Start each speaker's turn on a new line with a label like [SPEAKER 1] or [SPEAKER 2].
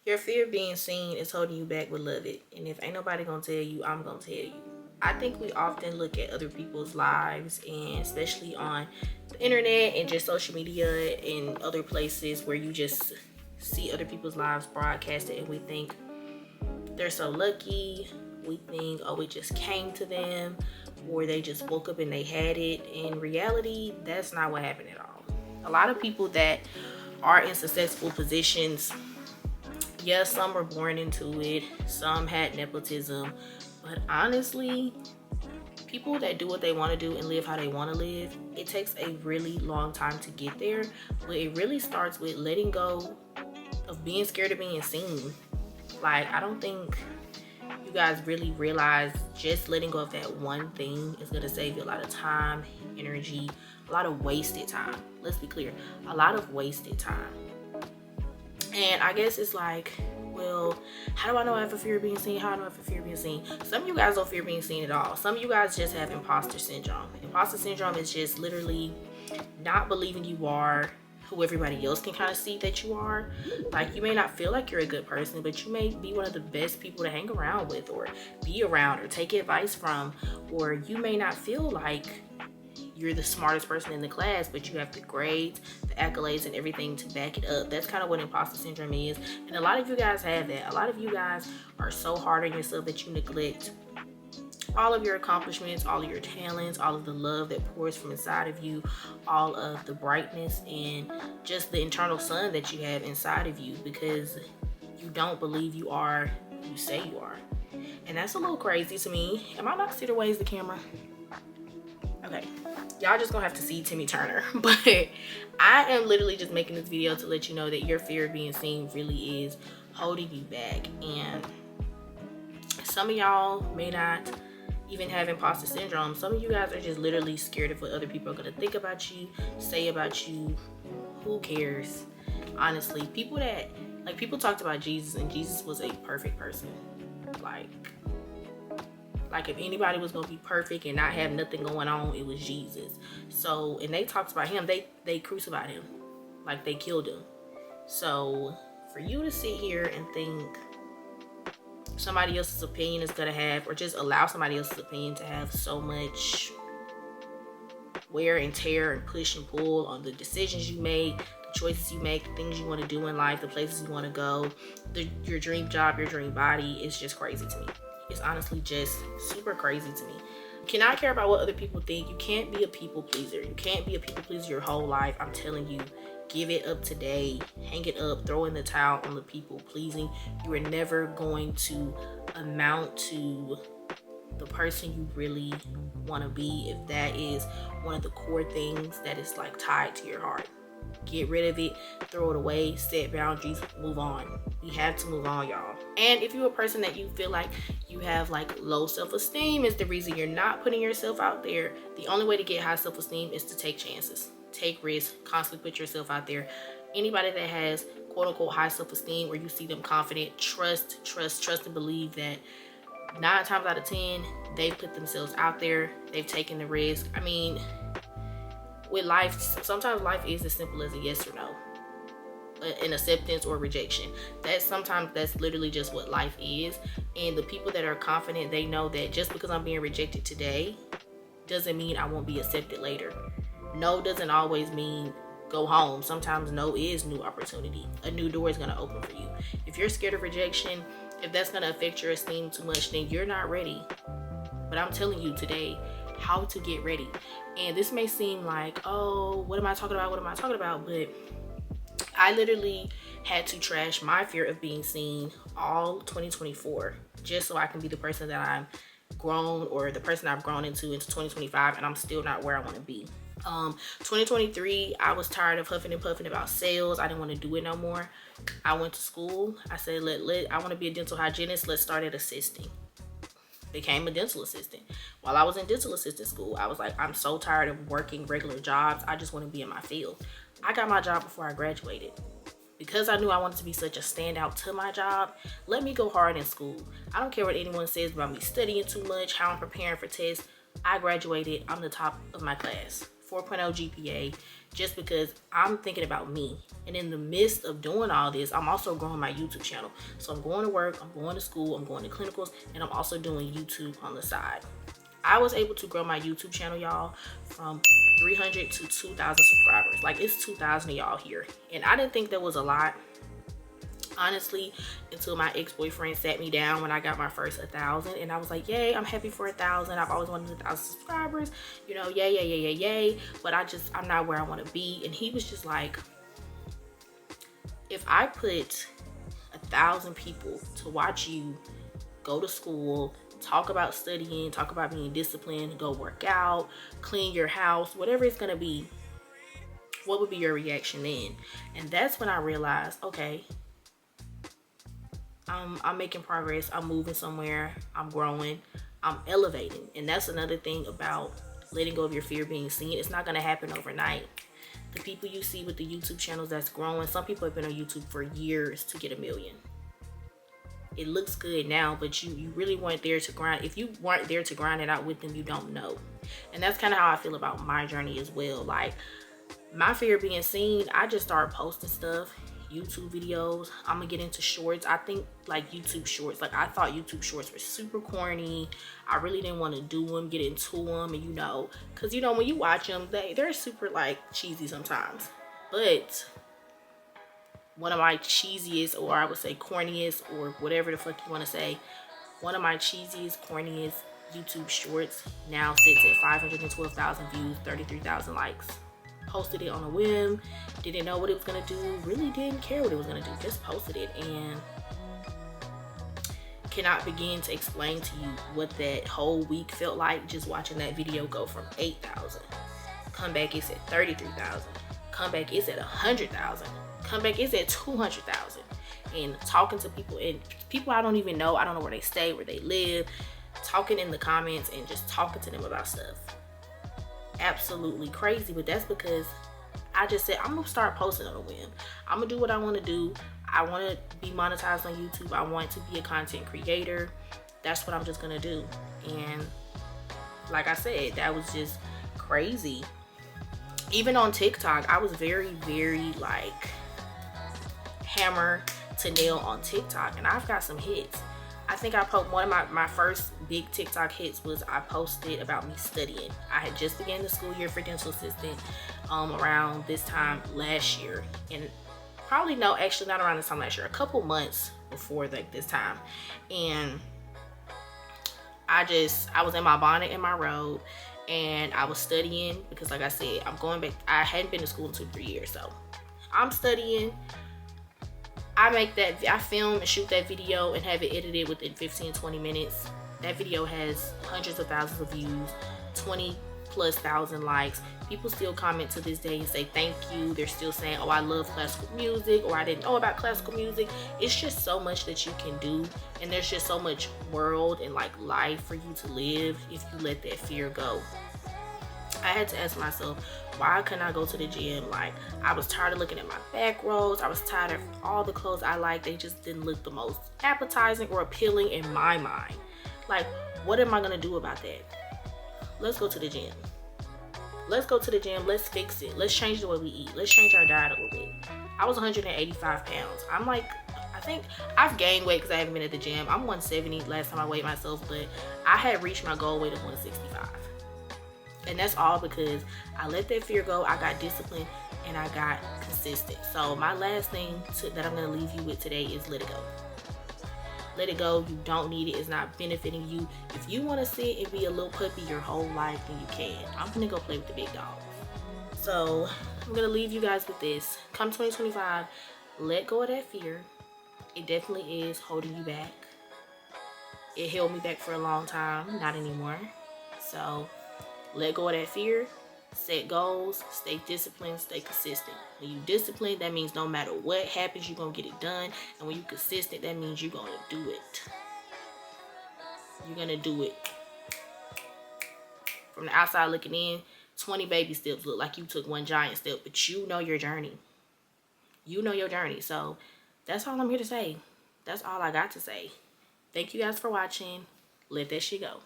[SPEAKER 1] Your fear of being seen is holding you back, beloved. And if ain't nobody gonna tell you, I'm gonna tell you. I think we often look at other people's lives, and especially on the internet and just social media and other places where you just see other people's lives broadcasted, and we think they're so lucky. We think, oh, it just came to them, or they just woke up and they had it. In reality, that's not what happened at all. A lot of people that are in successful positions, yes, some were born into it, some had nepotism, but honestly, people that do what they want to do and live how they want to live, it takes a really long time to get there, but it really starts with letting go of being scared of being seen. Like, I don't think you guys really realize just letting go of that one thing is going to save you a lot of time, energy, a lot of wasted time. Let's be clear, a lot of wasted time. And I guess it's like, well, how do I know I have a fear of being seen? How do I know I have a fear of being seen? Some of you guys don't fear being seen at all. Some of you guys just have imposter syndrome. Imposter syndrome is just literally not believing you are who everybody else can kind of see that you are. Like, you may not feel like you're a good person, but you may be one of the best people to hang around with, or be around, or take advice from, or you may not feel like you're the smartest person in the class, but you have the grades, the accolades, and everything to back it up. That's kind of what imposter syndrome is. And a lot of you guys have that. A lot of you guys are so hard on yourself that you neglect all of your accomplishments, all of your talents, all of the love that pours from inside of you, all of the brightness and just the internal sun that you have inside of you, because you don't believe you are who you say you are. And that's a little crazy to me. Am I not considered ways the camera? Okay, y'all just gonna have to see Timmy Turner. But I am literally just making this video to let you know that your fear of being seen really is holding you back. And some of y'all may not even have imposter syndrome. Some of you guys are just literally scared of what other people are gonna think about you, say about you. Who cares? Honestly, people talked about Jesus, and Jesus was a perfect person. Like if anybody was gonna be perfect and not have nothing going on, it was Jesus. So, and they talked about him, they crucified him, like they killed him. So for you to sit here and think somebody else's opinion is gonna have, or just allow somebody else's opinion to have so much wear and tear and push and pull on the decisions you make, the choices you make, the things you want to do in life, the places you want to go, your dream job, your dream body, is just crazy to me. It's honestly just super crazy to me. You cannot care about what other people think. You can't be a people pleaser. You can't be a people pleaser your whole life. I'm telling you, give it up today. Hang it up. Throw in the towel on the people pleasing. You are never going to amount to the person you really want to be if that is one of the core things that is like tied to your heart. Get rid of it, throw it away, set boundaries, move on. We have to move on, y'all. And if you're a person that you feel like you have like low self-esteem is the reason you're not putting yourself out there, the only way to get high self-esteem is to take chances, take risks, constantly put yourself out there. Anybody that has quote unquote high self-esteem, where you see them confident, trust and believe that 9 times out of 10, they've put themselves out there, they've taken the risk. I mean, with life, sometimes life is as simple as a yes or no, an acceptance or rejection. That's literally just what life is. And the people that are confident, they know that just because I'm being rejected today doesn't mean I won't be accepted later. No doesn't always mean go home. Sometimes no is new opportunity. A new door is going to open for you. If you're scared of rejection, if that's going to affect your esteem too much, then you're not ready. But I'm telling you today how to get ready. And this may seem like, oh, what am I talking about? But I literally had to trash my fear of being seen all 2024 just so I can be the person that I'm grown, or the person I've grown into 2025, and I'm still not where I want to be. 2023, I was tired of huffing and puffing about sales. I didn't want to do it no more. I went to school. I said, I want to be a dental hygienist. Let's start at assisting. Became a dental assistant. While I was in dental assistant school, I was like, I'm so tired of working regular jobs. I just want to be in my field. I got my job before I graduated. Because I knew I wanted to be such a standout to my job, let me go hard in school. I don't care what anyone says about me studying too much, how I'm preparing for tests. I graduated. I'm the top of my class. 4.0 GPA, just because I'm thinking about me. And in the midst of doing all this, I'm also growing my YouTube channel. So I'm going to work, I'm going to school, I'm going to clinicals, and I'm also doing YouTube on the side. I was able to grow my YouTube channel, y'all, from 300 to 2,000 subscribers. Like, it's 2,000 of y'all here. And I didn't think that was a lot, honestly, until my ex-boyfriend sat me down when I got my first 1,000, and I was like, yay, I'm happy for 1,000. I've always wanted 1,000 subscribers, you know, yay, yay, yay, yay, yay. But I'm not where I want to be. And he was just like, if I put 1,000 people to watch you go to school, talk about studying, talk about being disciplined, go work out, clean your house, whatever it's gonna be, what would be your reaction then? And that's when I realized, okay, I'm making progress, I'm moving somewhere, I'm growing, I'm elevating. And that's another thing about letting go of your fear of being seen. It's not gonna happen overnight. The people you see with the YouTube channels that's growing, some people have been on YouTube for years to get 1 million. It looks good now, but you really weren't there to grind. If you weren't there to grind it out with them, you don't know. And that's kind of how I feel about my journey as well. Like, my fear of being seen, I just started posting stuff, YouTube videos. I'm gonna get into shorts. I think like YouTube shorts, like I thought YouTube shorts were super corny. I really didn't want to do them, get into them, and you know, because you know, when you watch them, they're super like cheesy sometimes. But one of my cheesiest, or I would say corniest, or whatever the fuck you want to say, one of my cheesiest, corniest YouTube shorts now sits at 512,000 views, 33,000 likes. Posted it on a whim, didn't know what it was gonna do, really didn't care what it was gonna do, just posted it, and cannot begin to explain to you what that whole week felt like just watching that video go from 8,000, come back it's at 33,000, come back it's at 100,000, come back it's at 200,000, and talking to people, and people I don't even know, I don't know where they stay, where they live, talking in the comments and just talking to them about stuff. Absolutely crazy. But that's because I just said I'm gonna start posting on a whim. I'm gonna do what I want to do. I want to be monetized on YouTube. I want to be a content creator. That's what I'm just gonna do. And like I said, that was just crazy. Even on TikTok, I was very, very like hammer to nail on TikTok, and I've got some hits. I think I posted one of my first big TikTok hits was I posted about me studying. I had just began the school year for dental assistant around this time last year, and probably no, actually not around this time last year, a couple months before like this time. And I was in my bonnet in my robe, and I was studying because, like I said, I'm going back. I hadn't been to school in 2-3 years, so I'm studying. I film and shoot that video and have it edited within 15-20 minutes. That video has hundreds of thousands of views, 20,000+ likes. People still comment to this day and say thank you. They're still saying, oh, I love classical music, or I didn't know about classical music. It's just so much that you can do, and there's just so much world and like life for you to live if you let that fear go. I had to ask myself, why couldn't I go to the gym? Like, I was tired of looking at my back rolls. I was tired of all the clothes I liked. They just didn't look the most appetizing or appealing in my mind. Like, what am I gonna do about that? Let's go to the gym. Let's go to the gym. Let's fix it. Let's change the way we eat. Let's change our diet a little bit. I was 185 pounds. I'm like, I think I've gained weight because I haven't been at the gym. I'm 170 last time I weighed myself, but I had reached my goal weight of 165. And that's all because I let that fear go. I got disciplined and I got consistent. So my last thing that I'm going to leave you with today is let it go. Let it go. You don't need it. It's not benefiting you. If you want to sit and be a little puppy your whole life, then you can. I'm going to go play with the big dogs. So I'm going to leave you guys with this. Come 2025, let go of that fear. It definitely is holding you back. It held me back for a long time. Not anymore. So let go of that fear, set goals, stay disciplined, stay consistent. When you disciplined, that means no matter what happens, you're going to get it done. And when you're consistent, that means you're going to do it. You're going to do it. From the outside looking in, 20 baby steps look like you took one giant step, but you know your journey. You know your journey. So that's all I'm here to say. That's all I got to say. Thank you guys for watching. Let that shit go.